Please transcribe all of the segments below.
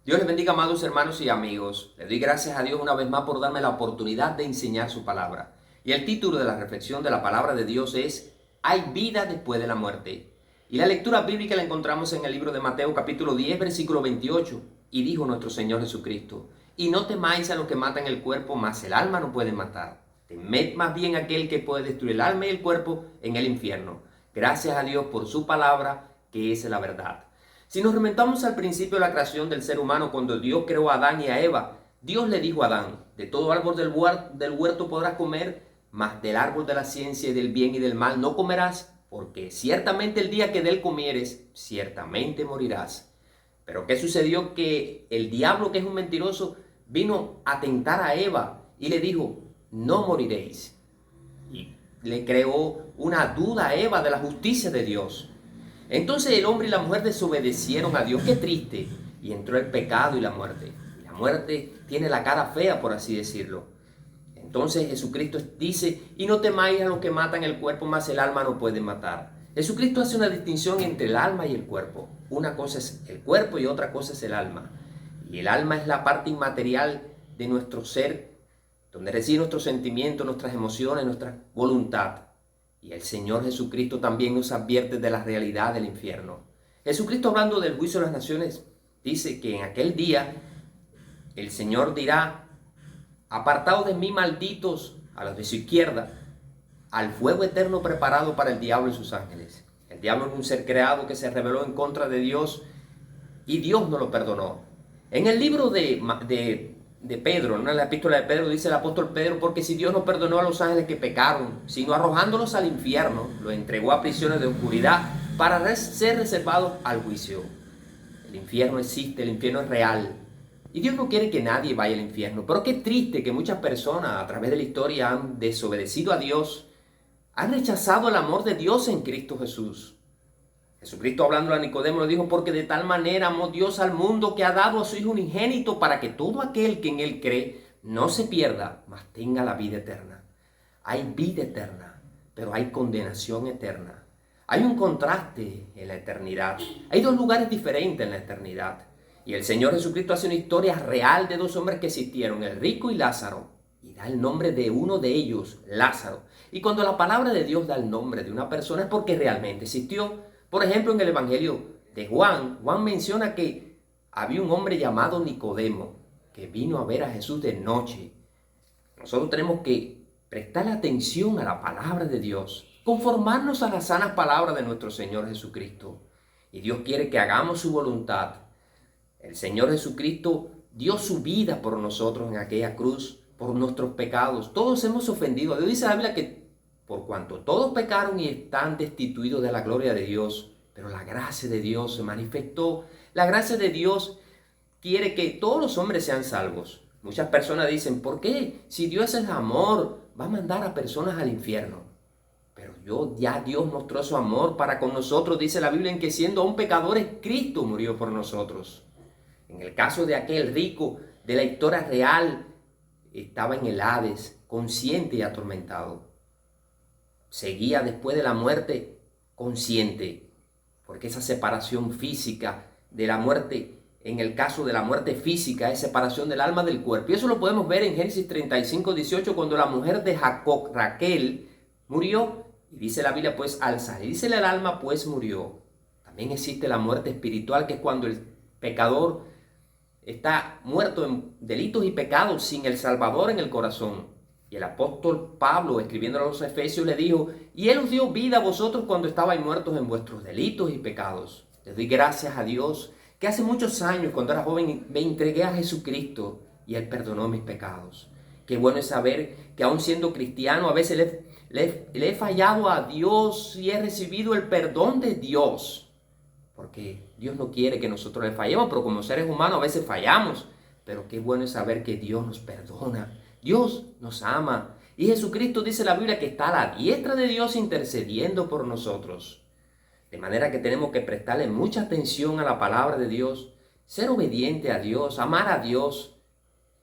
Dios les bendiga, amados hermanos y amigos. Le doy gracias a Dios una vez más por darme la oportunidad de enseñar su palabra. Y el título de la reflexión de la palabra de Dios es Hay vida después de la muerte. Y la lectura bíblica la encontramos en el libro de Mateo capítulo 10 versículo 28. Y dijo nuestro Señor Jesucristo, y no temáis a los que matan el cuerpo, mas el alma no pueden matar. Temed más bien a aquel que puede destruir el alma y el cuerpo en el infierno. Gracias a Dios por su palabra, que es la verdad. Si nos remontamos al principio de la creación del ser humano, cuando Dios creó a Adán y a Eva, Dios le dijo a Adán, de todo árbol del huerto podrás comer, mas del árbol de la ciencia y del bien y del mal no comerás, porque ciertamente el día que de él comieres, ciertamente morirás. Pero ¿qué sucedió? Que el diablo, que es un mentiroso, vino a tentar a Eva y le dijo, no moriréis. Y le creó una duda a Eva de la justicia de Dios. Entonces el hombre y la mujer desobedecieron a Dios. Qué triste. Y entró el pecado y la muerte. Y la muerte tiene la cara fea, por así decirlo. Entonces Jesucristo dice, y no temáis a los que matan el cuerpo, mas el alma no pueden matar. Jesucristo hace una distinción entre el alma y el cuerpo. Una cosa es el cuerpo y otra cosa es el alma. Y el alma es la parte inmaterial de nuestro ser, donde residen nuestros sentimientos, nuestras emociones, nuestra voluntad. Y el Señor Jesucristo también nos advierte de la realidad del infierno. Jesucristo, hablando del juicio de las naciones, dice que en aquel día el Señor dirá, apartaos de mí, malditos, a los de su izquierda, al fuego eterno preparado para el diablo y sus ángeles. El diablo es un ser creado que se rebeló en contra de Dios y Dios no lo perdonó. En el libro de Pedro, en la epístola de Pedro, dice el apóstol Pedro, porque si Dios no perdonó a los ángeles que pecaron, sino arrojándolos al infierno, los entregó a prisiones de oscuridad para ser reservados al juicio. El infierno existe, el infierno es real. Y Dios no quiere que nadie vaya al infierno. Pero qué triste que muchas personas a través de la historia han desobedecido a Dios, han rechazado el amor de Dios en Cristo Jesús. Jesucristo, hablando a Nicodemo, le dijo, porque de tal manera amó Dios al mundo que ha dado a su Hijo unigénito para que todo aquel que en él cree no se pierda, mas tenga la vida eterna. Hay vida eterna, pero hay condenación eterna. Hay un contraste en la eternidad. Hay dos lugares diferentes en la eternidad. Y el Señor Jesucristo hace una historia real de dos hombres que existieron, el rico y Lázaro. Y da el nombre de uno de ellos, Lázaro. Y cuando la palabra de Dios da el nombre de una persona es porque realmente existió. Por ejemplo, en el Evangelio de Juan, Juan menciona que había un hombre llamado Nicodemo que vino a ver a Jesús de noche. Nosotros tenemos que prestar atención a la palabra de Dios, conformarnos a las sanas palabras de nuestro Señor Jesucristo. Y Dios quiere que hagamos su voluntad. El Señor Jesucristo dio su vida por nosotros en aquella cruz, por nuestros pecados. Todos hemos ofendido a Dios. Dice la Biblia que por cuanto todos pecaron y están destituidos de la gloria de Dios, pero la gracia de Dios se manifestó. La gracia de Dios quiere que todos los hombres sean salvos. Muchas personas dicen, ¿por qué? Si Dios es amor, va a mandar a personas al infierno. Pero ya Dios mostró su amor para con nosotros. Dice la Biblia en que siendo aún pecadores, Cristo murió por nosotros. En el caso de aquel rico de la historia real, estaba en el Hades, consciente y atormentado. Seguía después de la muerte consciente, porque esa separación física de la muerte, en el caso de la muerte física, es separación del alma del cuerpo. Y eso lo podemos ver en Génesis 35:18, cuando la mujer de Jacob, Raquel, murió. Y dice la Biblia, pues al salirse el alma, pues murió. También existe la muerte espiritual, que es cuando el pecador está muerto en delitos y pecados sin el Salvador en el corazón. Y el apóstol Pablo, escribiendo a los Efesios, le dijo, y Él os dio vida a vosotros cuando estabais muertos en vuestros delitos y pecados. Les doy gracias a Dios, que hace muchos años, cuando era joven, me entregué a Jesucristo y Él perdonó mis pecados. Qué bueno es saber que aún siendo cristiano, a veces le he fallado a Dios y he recibido el perdón de Dios. Porque Dios no quiere que nosotros le fallemos, pero como seres humanos a veces fallamos. Pero qué bueno es saber que Dios nos perdona. Dios nos ama. Y Jesucristo, dice la Biblia, que está a la diestra de Dios intercediendo por nosotros. De manera que tenemos que prestarle mucha atención a la palabra de Dios, ser obediente a Dios, amar a Dios,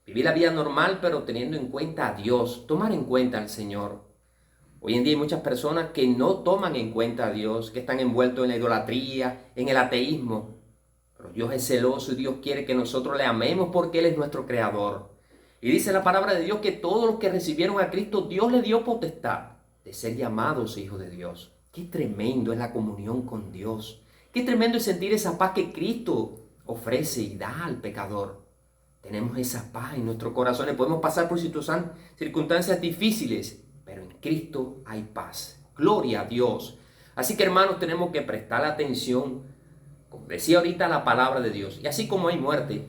vivir la vida normal pero teniendo en cuenta a Dios, tomar en cuenta al Señor. Hoy en día hay muchas personas que no toman en cuenta a Dios, que están envueltos en la idolatría, en el ateísmo. Pero Pero Dios es celoso y Dios quiere que nosotros le amemos porque Él es nuestro creador. Y dice la palabra de Dios que todos los que recibieron a Cristo, Dios le dio potestad de ser llamados hijos de Dios. Qué tremendo es la comunión con Dios. Qué tremendo es sentir esa paz que Cristo ofrece y da al pecador. Tenemos esa paz en nuestros corazones. Podemos pasar por circunstancias difíciles, pero en Cristo hay paz. Gloria a Dios. Así que, hermanos, tenemos que prestar atención, como decía ahorita, la palabra de Dios. Y así como hay muerte,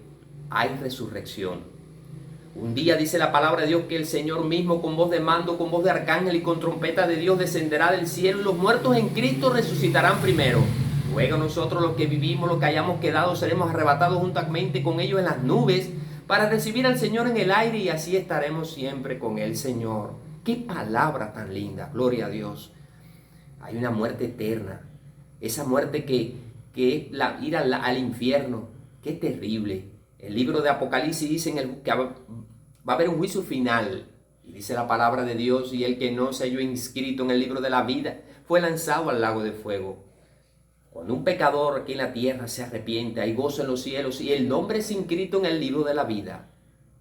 hay resurrección. Un día dice la palabra de Dios que el Señor mismo, con voz de mando, con voz de arcángel y con trompeta de Dios, descenderá del cielo y los muertos en Cristo resucitarán primero. Luego nosotros, los que vivimos, los que hayamos quedado, seremos arrebatados juntamente con ellos en las nubes para recibir al Señor en el aire, y así estaremos siempre con el Señor. ¡Qué palabra tan linda! Gloria a Dios. Hay una muerte eterna. Esa muerte que es ir al infierno. ¡Qué terrible! El libro de Apocalipsis dice que va a haber un juicio final. Y dice la palabra de Dios: y el que no se halló inscrito en el libro de la vida fue lanzado al lago de fuego. Cuando un pecador aquí en la tierra se arrepiente, hay gozo en los cielos y el nombre es inscrito en el libro de la vida.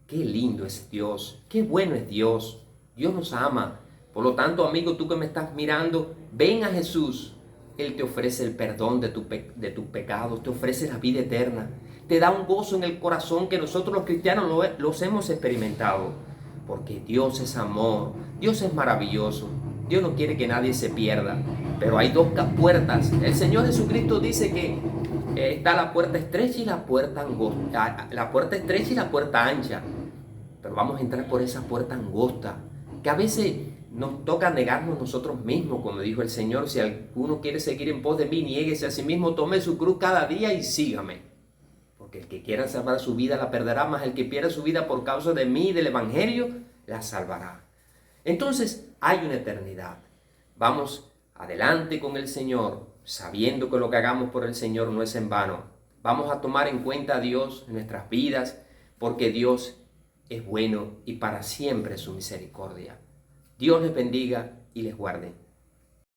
Qué lindo es Dios, qué bueno es Dios. Dios nos ama. Por lo tanto, amigo, tú que me estás mirando, ven a Jesús. Él te ofrece el perdón de tus pecados, te ofrece la vida eterna. Te da un gozo en el corazón que nosotros los cristianos los hemos experimentado. Porque Dios es amor, Dios es maravilloso. Dios no quiere que nadie se pierda, pero hay dos puertas. El Señor Jesucristo dice que está la puerta estrecha y la puerta angosta, la puerta estrecha y la puerta ancha. Pero vamos a entrar por esa puerta angosta, que a veces nos toca negarnos nosotros mismos, como dijo el Señor: si alguno quiere seguir en pos de mí, niéguese a sí mismo, tome su cruz cada día y sígame. Porque el que quiera salvar su vida la perderá, mas el que pierda su vida por causa de mí y del Evangelio la salvará. Entonces hay una eternidad. Vamos adelante con el Señor, sabiendo que lo que hagamos por el Señor no es en vano. Vamos a tomar en cuenta a Dios en nuestras vidas, porque Dios es bueno y para siempre es su misericordia. Dios les bendiga y les guarde.